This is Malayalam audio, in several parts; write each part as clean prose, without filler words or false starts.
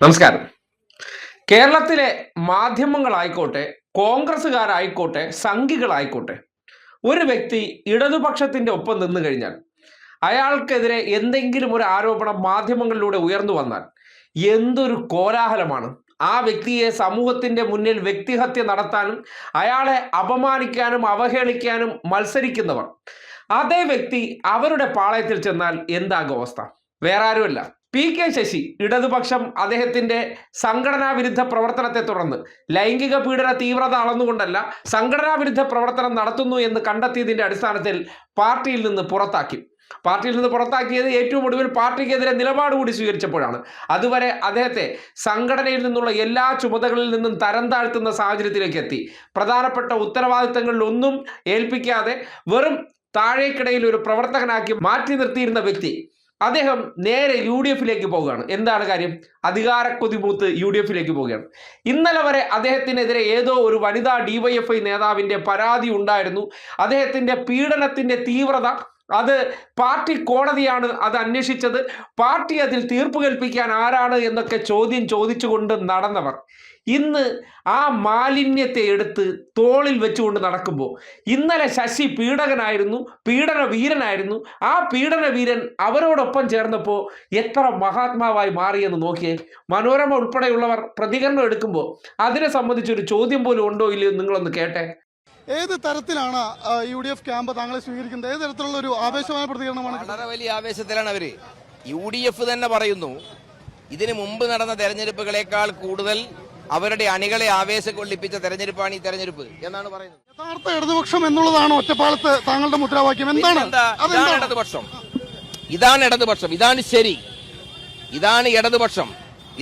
നമസ്കാരം. കേരളത്തിലെ മാധ്യമങ്ങളായിക്കോട്ടെ, കോൺഗ്രസ്സുകാരായിക്കോട്ടെ, സംഘികളായിക്കോട്ടെ, ഒരു വ്യക്തി ഇടതുപക്ഷത്തിന്റെ ഒപ്പം നിന്നു കഴിഞ്ഞാൽ അയാൾക്കെതിരെ എന്തെങ്കിലും ഒരു ആരോപണം മാധ്യമങ്ങളിലൂടെ ഉയർന്നു വന്നാൽ എന്തൊരു കോലാഹലമാണ്. ആ വ്യക്തിയെ സമൂഹത്തിന്റെ മുന്നിൽ വ്യക്തിഹത്യ നടത്താനും അയാളെ അപമാനിക്കാനും അവഹേളിക്കാനും മത്സരിക്കുന്നവർ, അതേ വ്യക്തി അവരുടെ പാളയത്തിൽ ചെന്നാൽ എന്താകും അവസ്ഥ? വേറെ ആരുമല്ല, പി.കെ. ശശി. ഇടതുപക്ഷം അദ്ദേഹത്തിന്റെ സംഘടനാ വിരുദ്ധ പ്രവർത്തനത്തെ തുടർന്ന് ലൈംഗിക പീഡന തീവ്രത അളന്നുകൊണ്ടല്ല, സംഘടനാ വിരുദ്ധ പ്രവർത്തനം നടത്തുന്നു എന്ന് കണ്ടെത്തിയതിന്റെ അടിസ്ഥാനത്തിൽ പാർട്ടിയിൽ നിന്ന് പുറത്താക്കിയത് ഏറ്റവും ഒടുവിൽ പാർട്ടിക്കെതിരെ നിലപാട് കൂടി സ്വീകരിച്ചപ്പോഴാണ്. അതുവരെ അദ്ദേഹത്തെ സംഘടനയിൽ നിന്നുള്ള എല്ലാ ചുമതലകളിൽ നിന്നും തരം താഴ്ത്തുന്ന സാഹചര്യത്തിലേക്ക് എത്തി. പ്രധാനപ്പെട്ട ഉത്തരവാദിത്തങ്ങളിലൊന്നും ഏൽപ്പിക്കാതെ വെറും താഴേക്കിടയിൽ ഒരു പ്രവർത്തകനാക്കി മാറ്റി നിർത്തിയിരുന്ന വ്യക്തി അദ്ദേഹം നേരെ UDF-ലേക്ക് പോവുകയാണ്. എന്താണ് കാര്യം? അധികാരക്കൊതി മൂത്ത് UDF-ലേക്ക് പോവുകയാണ്. ഇന്നലെ വരെ അദ്ദേഹത്തിനെതിരെ ഏതോ ഒരു വനിതാ DYFI നേതാവിന്റെ പരാതി ഉണ്ടായിരുന്നു. അദ്ദേഹത്തിന്റെ പീഡനത്തിന്റെ തീവ്രത അത് പാർട്ടി കോടതിയാണ് അത് അന്വേഷിച്ചത്, പാർട്ടി അതിൽ തീർപ്പ് കൽപ്പിക്കാൻ ആരാണ് എന്നൊക്കെ ചോദ്യം ചോദിച്ചുകൊണ്ട് നടന്നവർ ഇന്ന് ആ മാലിന്യത്തെ എടുത്ത് തോളിൽ വെച്ചുകൊണ്ട് നടക്കുമ്പോൾ, ഇന്നലെ ശശി പീഡകനായിരുന്നു, പീഡന വീരനായിരുന്നു, ആ പീഡന വീരൻ അവരോടൊപ്പം ചേർന്നപ്പോൾ എത്ര മഹാത്മാവായി മാറിയെന്ന് നോക്കിയേ. മനോരമ ഉൾപ്പെടെയുള്ളവർ പ്രതികരണം എടുക്കുമ്പോൾ അതിനെ സംബന്ധിച്ചൊരു ചോദ്യം പോലും ഉണ്ടോ ഇല്ലയോ നിങ്ങളൊന്ന് കേട്ടെ. ഏത് തരത്തിലാണ് UDF ക്യാമ്പ് താങ്കളെ സ്വീകരിക്കുന്നത്? ഏത് തരത്തിലുള്ള ഒരു ആവേശമായ പ്രതികരണമാണ്? വളരെ വലിയ ആവേശത്തിലാണ് അവര്. UDF തന്നെ പറയുന്നു, ഇതിനു മുമ്പ് നടന്ന തെരഞ്ഞെടുപ്പുകളെക്കാൾ കൂടുതൽ അവരുടെ അണികളെ ആവേശം കൊള്ളിപ്പിച്ച തെരഞ്ഞെടുപ്പാണ് ഈ തെരഞ്ഞെടുപ്പ് എന്നാണ് പറയുന്നത്. യഥാർത്ഥ ഇടതുപക്ഷം എന്നുള്ളതാണ് ഒറ്റപ്പാലത്ത് താങ്കളുടെ മുദ്രാവാക്യം. എന്താണ് ഇടതുപക്ഷം? ഇതാണ് ഇടതുപക്ഷം, ഇതാണ് ശരി, ഇതാണ് ഇടതുപക്ഷം,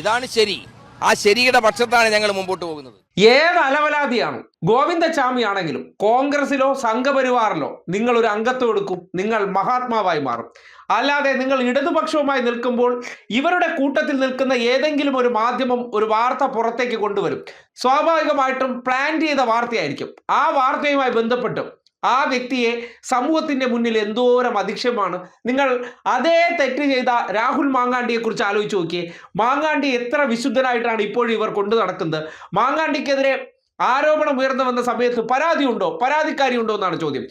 ഇതാണ് ശരി. ആ ശരിയുടെ പക്ഷത്താണ് ഞങ്ങൾ മുമ്പോട്ട് പോകുന്നത്. ഏത് അലവലാതിയാണ് ഗോവിന്ദചാമി ആണെങ്കിലും കോൺഗ്രസിലോ സംഘപരിവാറിലോ നിങ്ങൾ ഒരു അംഗത്വം എടുക്കും, നിങ്ങൾ മഹാത്മാവായി മാറും. അല്ലാതെ നിങ്ങൾ ഇടതുപക്ഷവുമായി നിൽക്കുമ്പോൾ ഇവരുടെ കൂട്ടത്തിൽ നിൽക്കുന്ന ഏതെങ്കിലും ഒരു മാധ്യമം ഒരു വാർത്ത പുറത്തേക്ക് കൊണ്ടുവരും. സ്വാഭാവികമായിട്ടും പ്ലാൻ ചെയ്ത വാർത്തയായിരിക്കും. ആ വാർത്തയുമായി ബന്ധപ്പെട്ട് ആ വ്യക്തിയെ സമൂഹത്തിന്റെ മുന്നിൽ എന്തോരം അധിക്ഷേപമാണ്. നിങ്ങൾ അതേ തെറ്റ് ചെയ്ത രാഹുൽ മാങ്ങാണ്ടിയെ കുറിച്ച് ആലോചിച്ച് നോക്കിയേ. മാങ്ങാണ്ടി എത്ര വിശുദ്ധനായിട്ടാണ് ഇപ്പോഴും ഇവർ കൊണ്ടു നടക്കുന്നത്. മാങ്ങാണ്ടിക്കെതിരെ ആരോപണം ഉയർന്നു വന്ന സമയത്ത് പരാതിക്കാരി ഉണ്ടോ എന്നാണ് ചോദ്യം.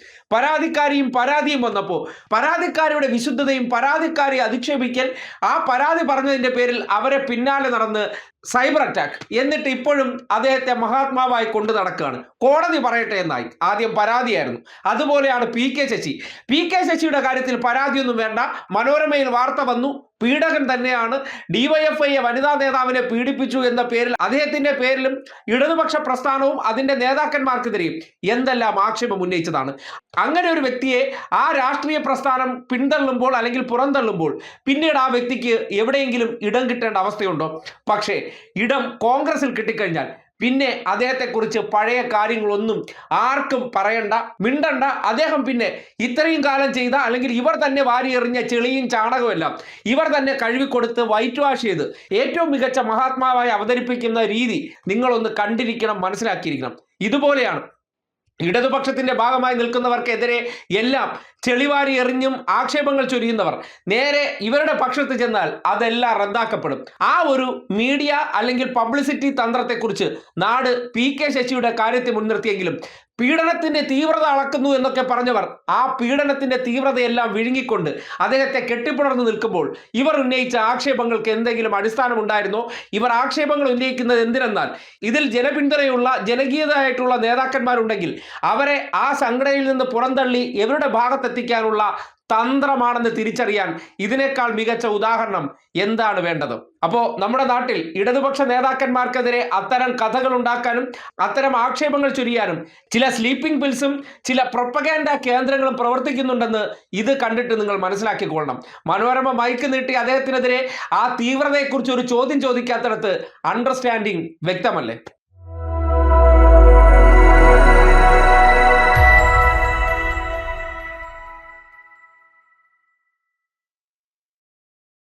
പരാതിയും വന്നപ്പോൾ പരാതിക്കാരിയുടെ വിശുദ്ധതയും പരാതിക്കാരിയെ അധിക്ഷേപിക്കൽ, ആ പരാതി പറഞ്ഞതിന്റെ പേരിൽ അവരെ പിന്നാലെ നടന്ന് സൈബർ അറ്റാക്ക്, എന്നിട്ട് ഇപ്പോഴും അദ്ദേഹത്തെ മഹാത്മാവായി കൊണ്ടു നടക്കുകയാണ്. കോടതി പറയട്ടെ എന്നായി. ആദ്യം പരാതിയായിരുന്നു. അതുപോലെയാണ് പി.കെ. ശശിയുടെ കാര്യത്തിൽ പരാതിയൊന്നും വേണ്ട. മനോരമയിൽ വാർത്ത വന്നു, പീഡകൻ തന്നെയാണ്, DYFI വനിതാ നേതാവിനെ പീഡിപ്പിച്ചു എന്ന പേരിൽ അദ്ദേഹത്തിന്റെ പേരിലും ഇടതുപക്ഷ പ്രസ്ഥാനവും അതിന്റെ നേതാക്കന്മാർക്കെതിരെയും എന്തെല്ലാം ആക്ഷേപം ഉന്നയിച്ചതാണ്. അങ്ങനെ ഒരു വ്യക്തിയെ ആ രാഷ്ട്രീയ പ്രസ്ഥാനം പിന്തള്ളുമ്പോൾ അല്ലെങ്കിൽ പുറന്തള്ളുമ്പോൾ പിന്നീട് ആ വ്യക്തിക്ക് എവിടെയെങ്കിലും ഇടം കിട്ടേണ്ട അവസ്ഥയുണ്ടോ? പക്ഷേ ഇടം കോൺഗ്രസിൽ കിട്ടിക്കഴിഞ്ഞാൽ പിന്നെ അദ്ദേഹത്തെക്കുറിച്ച് പഴയ കാര്യങ്ങളൊന്നും ആർക്കും പറയണ്ട, മിണ്ടണ്ട. അദ്ദേഹം പിന്നെ ഇത്രയും കാലം ചെയ്ത അല്ലെങ്കിൽ ഇവർ തന്നെ വാരിയെറിഞ്ഞ ചെളിയും ചാണകവും എല്ലാം ഇവർ തന്നെ കഴുകിക്കൊടുത്ത് വൈറ്റ് വാഷ് ചെയ്ത് ഏറ്റവും മികച്ച മഹാത്മാവായി അവതരിപ്പിക്കുന്ന രീതി നിങ്ങളൊന്ന് കണ്ടിരിക്കണം, മനസ്സിലാക്കിയിരിക്കണം. ഇതുപോലെയാണ് ഇടതുപക്ഷത്തിന്റെ ഭാഗമായി നിൽക്കുന്നവർക്കെതിരെ എല്ലാം ചെളിവാരി എറിഞ്ഞും ആക്ഷേപങ്ങൾ ചൊരിയുന്നവർ നേരെ ഇവരുടെ പക്ഷത്ത് ചെന്നാൽ അതെല്ലാം റദ്ദാക്കപ്പെടും. ആ ഒരു മീഡിയ അല്ലെങ്കിൽ പബ്ലിസിറ്റി തന്ത്രത്തെക്കുറിച്ച് നാട് പി.കെ. ശശിയുടെ കാര്യത്തെ മുൻനിർത്തിയെങ്കിലും പീഡനത്തിന്റെ തീവ്രത അളക്കുന്നു എന്നൊക്കെ പറഞ്ഞവർ ആ പീഡനത്തിന്റെ തീവ്രതയെല്ലാം വിഴുങ്ങിക്കൊണ്ട് അദ്ദേഹത്തെ കെട്ടിപ്പുണർന്നു നിൽക്കുമ്പോൾ ഇവർ ഉന്നയിച്ച ആക്ഷേപങ്ങൾക്ക് എന്തെങ്കിലും അടിസ്ഥാനം ഉണ്ടായിരുന്നോ? ഇവർ ആക്ഷേപങ്ങൾ ഉന്നയിക്കുന്നത് എന്തിനെന്നാൽ ഇതിൽ ജനപിന്തുണയുള്ള ജനകീയതായിട്ടുള്ള നേതാക്കന്മാരുണ്ടെങ്കിൽ അവരെ ആ സംഘടനയിൽ നിന്ന് പുറന്തള്ളി ഇവരുടെ ഭാഗത്തെത്തിക്കാനുള്ള തന്ത്രമാണെന്ന് തിരിച്ചറിയാൻ ഇതിനേക്കാൾ മികച്ച ഉദാഹരണം എന്താണ് വേണ്ടത്? അപ്പോൾ നമ്മുടെ നാട്ടിൽ ഇടതുപക്ഷ നേതാക്കന്മാർക്കെതിരെ അത്തരം കഥകൾ ഉണ്ടാക്കാനും അത്തരം ആക്ഷേപങ്ങൾ ചൊരിയാനും ചില സ്ലീപ്പിംഗ് പിൽസും ചില പ്രൊപ്പഗാൻഡ കേന്ദ്രങ്ങളും പ്രവർത്തിക്കുന്നുണ്ടെന്ന് ഇത് കണ്ടിട്ട് നിങ്ങൾ മനസ്സിലാക്കിക്കൊള്ളണം. മനോരമ മൈക്ക് നീട്ടി അദ്ദേഹത്തിനെതിരെ ആ തീവ്രതയെക്കുറിച്ച് ഒരു ചോദ്യം ചോദിക്കാത്തിടത്ത് അണ്ടർസ്റ്റാൻഡിങ് വ്യക്തമല്ലേ?